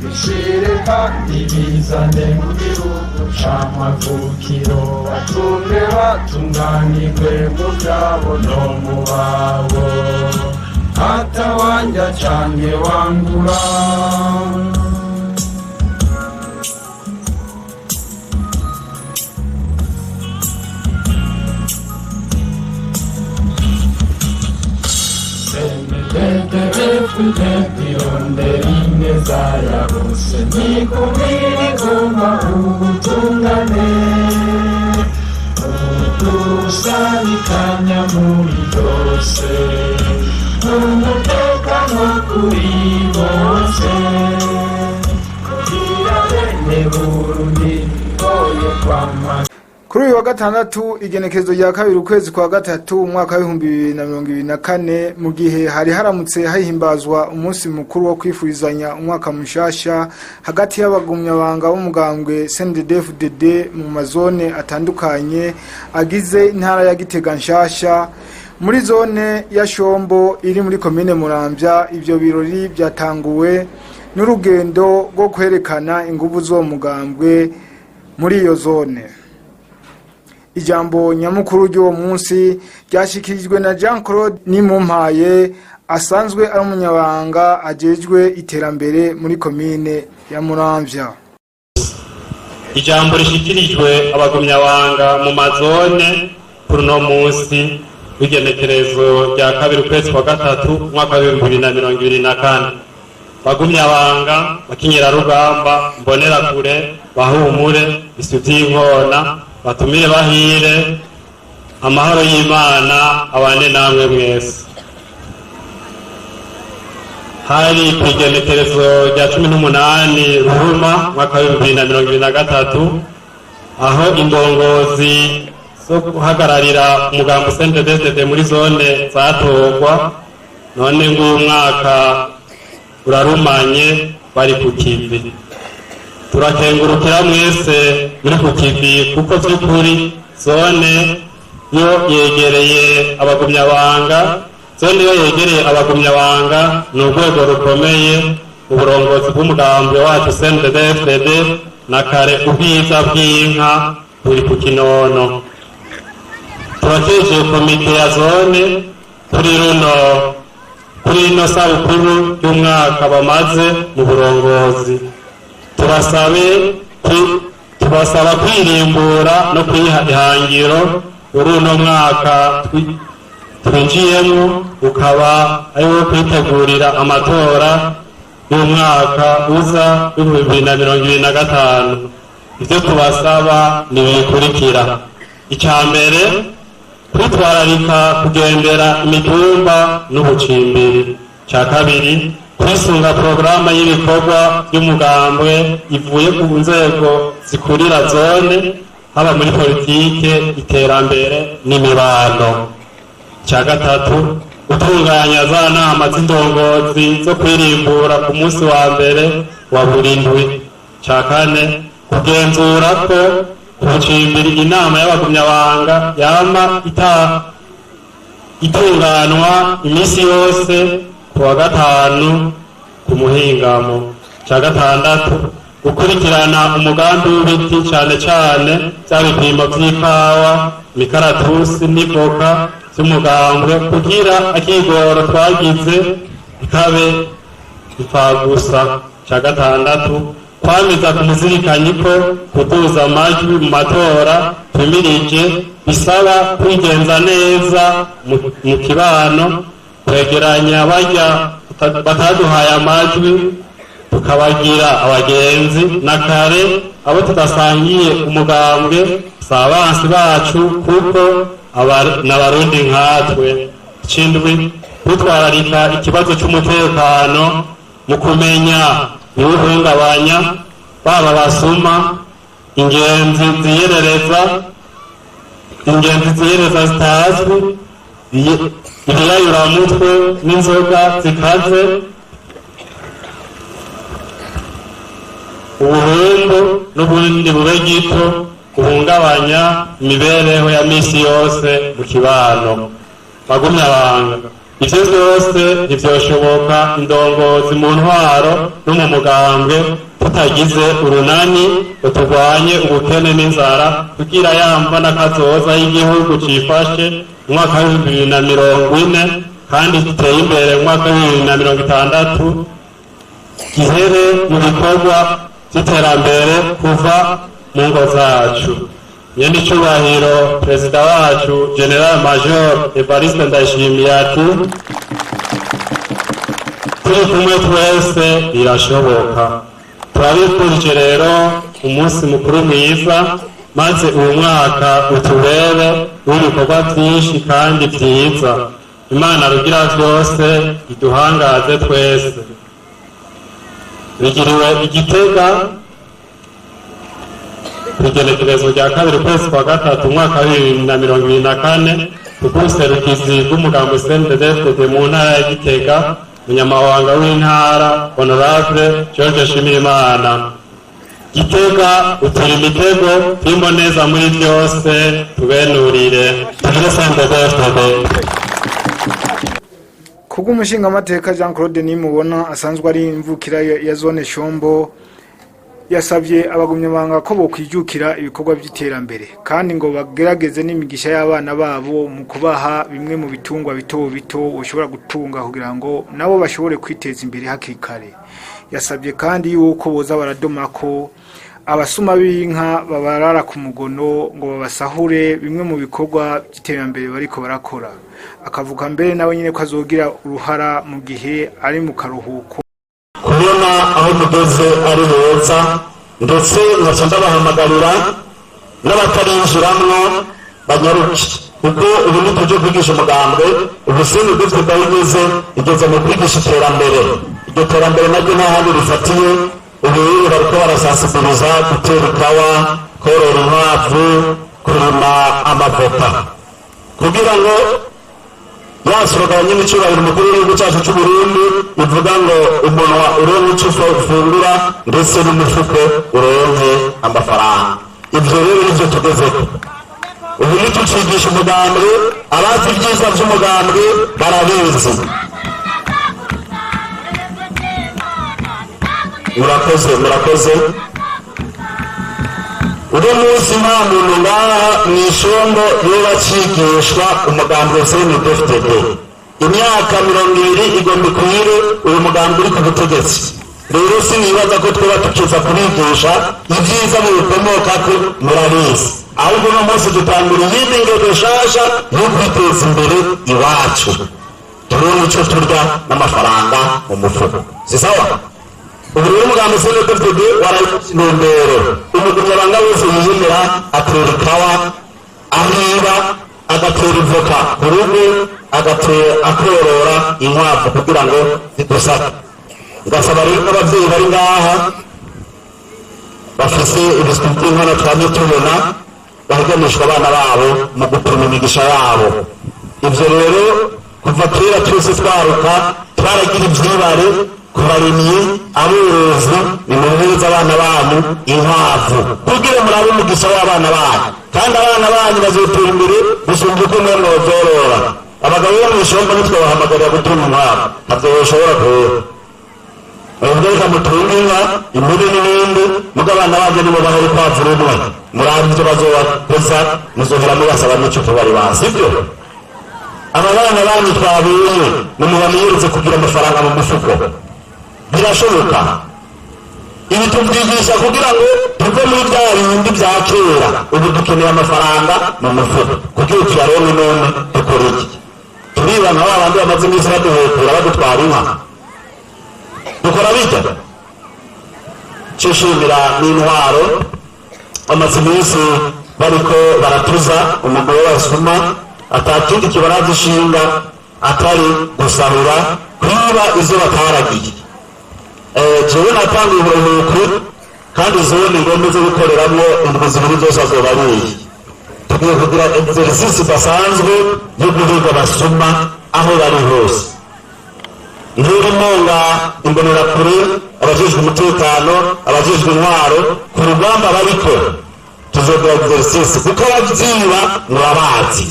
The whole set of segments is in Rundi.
Ishireka ibizane mu gihugu c'amavukiro batume batunganirwe mu vyabo no mu babo hatawanja canke wangura Ndironderineza ya bose nikubiri kuma ubutungane udusanikanya muri byose umutekano kuri bose kugira bene Burundi boye kwama. Kuri uyu wa gatandatu igenekezo rya kabiri ukwezi kwa gatatu umwaka wa 2024 mu gihe hari haramutse hahimbazwa umunsi mukuru wo kwifurizanya umwaka mushasha hagati y'abagumyabanga b'umugambwe CNDD-FDD mu mazone atandukanye agize intara ya Gitega nshasha muri zone ya Shombo iri muri komine Muramvya. Ivyo birori byatanguwe n'urugendo rwo kwerekana inguvu zo mugambwe muri iyo zone. Ijambo nyamukuru ry'uwo munsi ryashikirijwe na Jean Claude Nimumpaye asanzwe ari umunyabanga ajejwe iterambere muri komine ya Muramvya. Ijambo rishikirijwe abagumyabanga mu mazone kuri no munsi w'igenekerezo rya kabiri ukwezi kwa gatatu umwaka wa 2024. Bagumyabanga bakinyera rugamba mbonera kure bahumure isuti inkona batumire bahire amahoro y'Imana abane namwe mwese. Hari kwigenekerezo rya 18 Ruhuma mwaka wa 2023 aho indongozi zo guhagararira umugambo CNDD-FDD muri zone zatorwa none ng'umwaka urarumanye bari ku kivi. Turakengurukira mwese muri ku kivi kuko by'ukuri zone yo yegereye abagumyabanga, zone yo yegereye abagumyabanga ni urwego rukomeye uburongozi bw'umugambi wacu CNDD-FDD na kare ubwiza bw'inka buri ku kinono. Turakeje komite ya zone kuri ino sabukuru y'umwaka bamaze mu burongozi. Tubasaba kwirimbura no kwiha ihangiro uri uno mwaka twinjiyemo ukaba ari wo kwitegurira amatora y'umwaka uza 2025. Ivyo tubasaba ni bikurikira: icambere kwitwararika kugendera imitumba n'ubucimbiri, ca kabiri kwisunga programa y'ibikorwa by'umugambwe ivuye ku nzego zikurira zone haba muri politike, iterambere n'imibano, ca gatatu gutunganya za nama z'indongozi zo kwirimbura ku munsi wa mbere wa buri ndwi, ca kane kugenzura ko kucimbira inama y'abagumyabanga yama itunganwa imisi yose kuwa gatanu ku muhingamo, ca gatandatu gukurikirana umugambi w'ibiti cane cane vy'ibipimo vy'ikawa, imikaratusi n'ivoka vy'umugambwe kugira akigoro twagize ikabe ipfagusa, ca gatandatu kwamiza ku muzirikanyi ko kuduza amajwi mu matora tumirije bisaba kwigenza neza mu kibano, kwegeranya barya bataduhaye amajwi tukabagira abagenzi na kare abo tudasangiye umugambwe sabansi bacu kuko n'abarundi nkatwe. Ikindwi kwitwararika ikibazo cy'umutekano mu kumenya ibiwuhungabanya, baba basuma, ingenzi ziyereza zitazwi, ibiyayuramutwe n'inzoga zikaze, ubuhungu n'ubundi bube gito buhungabanya imibereho ya misi yose mu kibano. Bagumyabanga ivyo vyose ntivyoshoboka indongozi mu ntwaro no mu mugambwe tutagize urunani turwanye ubukene n'inzara kugira yamba n'akazoza y'igihugu cifashe mu mwaka wa 2040 kandi giteye imbere mu mwaka wa 2060 gihere mu bikorwa by'iterambere kuva mu ngo zacu. Nyene icubahiro perezida wacu General Major Evariste Ndayishimiye ati turi kumwe twese birashoboka. Turabifurije rero umunsi mukuru mwiza, maze uyu mwaka utubere w'ibikorwa byinshi kandi byiza. Imana rugira byose iduhangaze twese. Bigiriwe Igitega igenekerezo rya 2 kwezi kwa gatatu umwaka wa 2024 kukuserukizi bw'umugambo CNDD-FDD mu ntara ya Gitega, umunyamabanga w'intara Honorable George Shimirimana. Gitega uturi imitego turimo neza muri byose, tubenurire tugire CNDD-FDD. Kuko umushinga amateka Jean Claude Nimubona asanzwe ari imvukira ya zone Shombo yasabye abagumyabanga ko bokwijukira ibikorwa by'iterambere kandi ngo bagerageze n'imigisha y'abana babo mu kubaha bimwe mu bitungwa bito bito ushobora gutunga kugira ngo nabo bashobore kwiteza imbere hakiri kare. Yasabye kandi yuko boza baradoma ko abasuma b'inka babarara ku mugono ngo babasahure bimwe mu bikorwa by'iterambere bariko barakora. Akavuga mbere nawe nyine ko azogira uruhara mu gihe ari mu karuhuko. Kubona aho mugeze ari heza, ndetse nkaca ndabahamagarira n'abatarinjiramwo banyaruke, kuko ubu nituje kwigisha umugambwe ubusinzi bw'itwe bwigeze igeze mu kwigisha iterambere. Iryo terambere naryo nta handi rifatiye, ubu bariko barasasibiriza gutera ikawa, korora inkwavu, kurima amavoka, kugira ngo yasoroka nyine icubahiro umukuru w'igihugu cyacu cy'u Burundi bivuga ngo umunwa uronke icyo ufungura ndetse n'umufuko uronke amafaranga. Ibyo rero nivyo tugezeko. Ubu nitucigisha umugambwe, abazi ibyiza by'umugambwe barabizi. Murakoze. Uno munsi nta muntu ngaha mw'ishombo yoba acigishwa umugambwe CNDD-FDD. Imyaka 20 igomba ikwire uyu mugambwe uri ku butegetsi. Rero sinibaza ko twaba tukiza kubigisha ibyiza mu bikomoka ko murabizi. Ahubwo uno munsi dutangura iyindi ngendo nshasha yo kwiteza imbere iwacu, turonke icyo turya n'amafaranga mu mufuko. Si sawa? Ubu rero umugambi CNDD-FDD warayintumbero. Umugumyabanga wese yiyemera atera ikawa, ahiba, agatera ivoka ku rugo, akorora inkwavu kugira ngo zidusake. Ngasaba rero n'ababyeyi bari ngaha bafise ibiswi by'inkono twamye tubona bahiganishwa abana babo mu gupima imigisha yabo. Ibyo rero kuva kera twese twaruka twaragira ibyibare ku barimyi, aborozi, nimuhereze abana banyu inkwavu kugira murabe umugisha w'abana banyu, kandi abana banyu bazotera imbere gusumba uko mwe mwozorora. Abagabo bo mw'ishombo ntitwabahamagarira gutunga inkwavu, ntabyo bashobora kubera. Reka mutunga inka, impene n'ibindi, muga abana banyu nibo bahora urukwavu rumwe. Murabe ibyo bazobakoza, muzohera mubasaba n'icupa bari bazi. Sibyo? Aba bana banyu twabiye nimubamwirize kugira amafaranga mu mufuko. Birashoboka. Ibi tubyigisha kugira ngo tuve muri bya bindi bya kera. Ubu dukeneye amafaranga mu mufuko kugira tuyaronke none dukora iki? Turibana abandi bamaze iminsi baduhekura badutwara inka. Dukora bityo. Cishimira n'intwaro amaze iminsi bariko baratuza umugore w'abasuma, atakindi kibarazishinga atari gusahura, kwiba izo bataragiye. Jewe natanga uburuhuko kandi zone ngombe zo gukoreramwo indwi zibiri zose azobariye. Tugiye kugira exercice basanzwe yo guhiga abasuma aho bari hose. Ntirumonga imbonera kure, abajejwe umutekano, abajejwe intwaro ku rugamba bariko tuzogira exercice kuko abavyiba murabazi.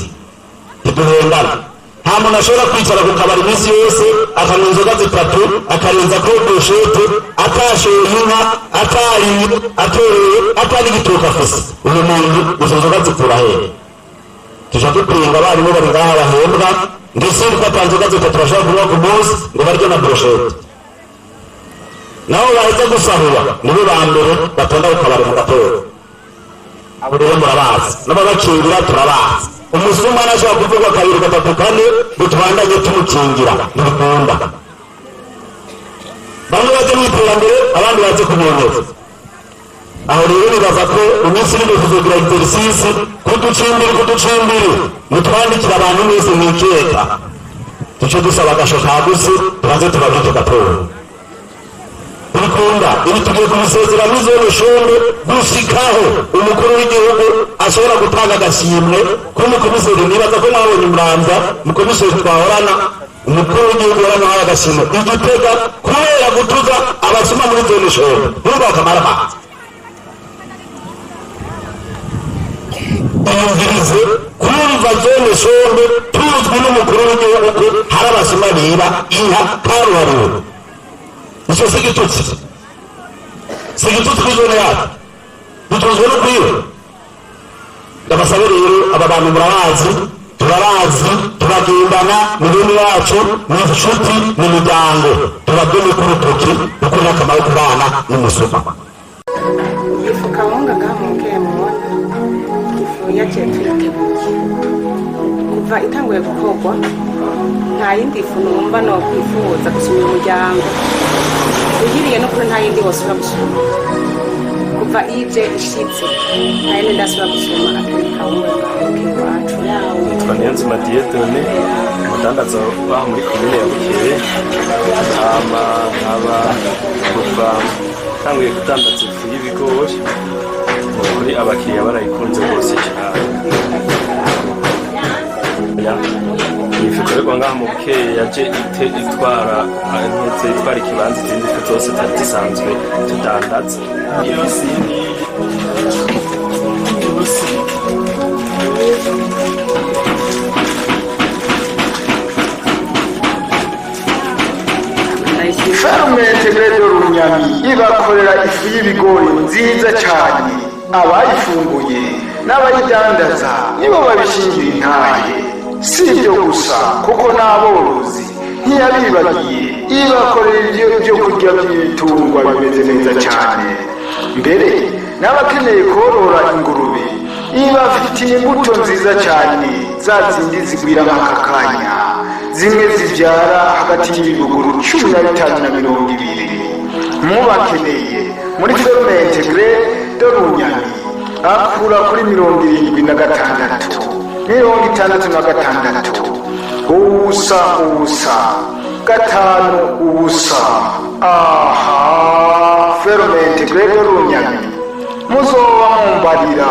Ntiduhendana. nta muntu ashobora kwicara ku kabari iminsi yose akanywa inzoga zitatu akarenza kuri broshete atashoye inka atariye atoreye atari igituka afise uyu muntu izo nzoga zikura hehe tuja dupinga abarimu bari ngaha bahembwa ndetse ko atanzoga zitatu bashobora kunywa ku munsi ngo barye na broshete nabo baheze gusahura nibo ba mbere batonda ku kabari mu gatondo abo rero murabazi n'ababakingira turabazi umusuma nashobora kuvugwa kabiri gatatu kane ngo tubandanye tumukingira ntibikunda bamwe baje mu iterambere abandi baje kuboneza aho rero nibaza ko iminsi iri kuzogira exercice kuducimbiri mutwandikira abantu mwese mwikeka tuco dusaba agasho kagusi tubanze tubabike gatondo bikunda ibi tugiye kumusezera mizo y'ubushombe gushikaho umukuru w'igihugu ashobora gutanga agashimwe k'umukomiseri nibaza ko mwabonye umuramvya umukomiseri twahorana umukuru w'igihugu yaramuhaye agashimwe igitega kubera gutuza abasuma muri zone shombe nubwo akamara amazi iyumvirize kumva zone shombe tuzwi n'umukuru w'igihugu hari abasuma biba inka karuharura icyo si igitutsi kw'izone yacu dutuzwe no kwiba ndabasabe rero aba bantu murabazi turabazi turagendana mu bene wacu mu nshuti mu miryango tubadome ku rutoki kuko ni akamaro ku bana n'umusuma ifu kawunga kamukeye mubona ifu yaciye tuyiteguye kuva itanguye gukorwa nta yindi fu numva no kwifuza gusumira umuryango ugiriye no kuri nta yindi wose uragusuma kuva ije ishitse nta yindi ndasubira gusuma atari kawunga kamukeye wacu yitwa Niyonzima Dieudonné umudandaza waho muri komine ya Bukeye hama nkaba kuva tanguye kudandaza ifu y'ibigori kuri abakiriya barayikunze rwose cyane ifu ikorerwa ngaha mu Bukeye yaje itwara ikibanza izindi fu zose zari zisanzwe tudandaza Fermente Gredo Runyami ibakorera ifu y'ibigori nziza cyane abayifunguye n'abayidandaza nibo babishingira intahe si ibyo gusa kuko n'aborozi ntiyabibagiye ibakorera ibyo kurya by'ibitungwa bimeze neza cyane mbere n'abakeneye korora ingurube ibafitiye imbuto nziza cyane za zindi zigwira aka kanya zimwe zibyara hagati y'ibibuguru 15 na 20 mubakeneye muri Fermente Gredo Runyami akura kuri 76 66 ubusa gatanu ubusa aha Fermente Gredo Runyami muzoba mumbarira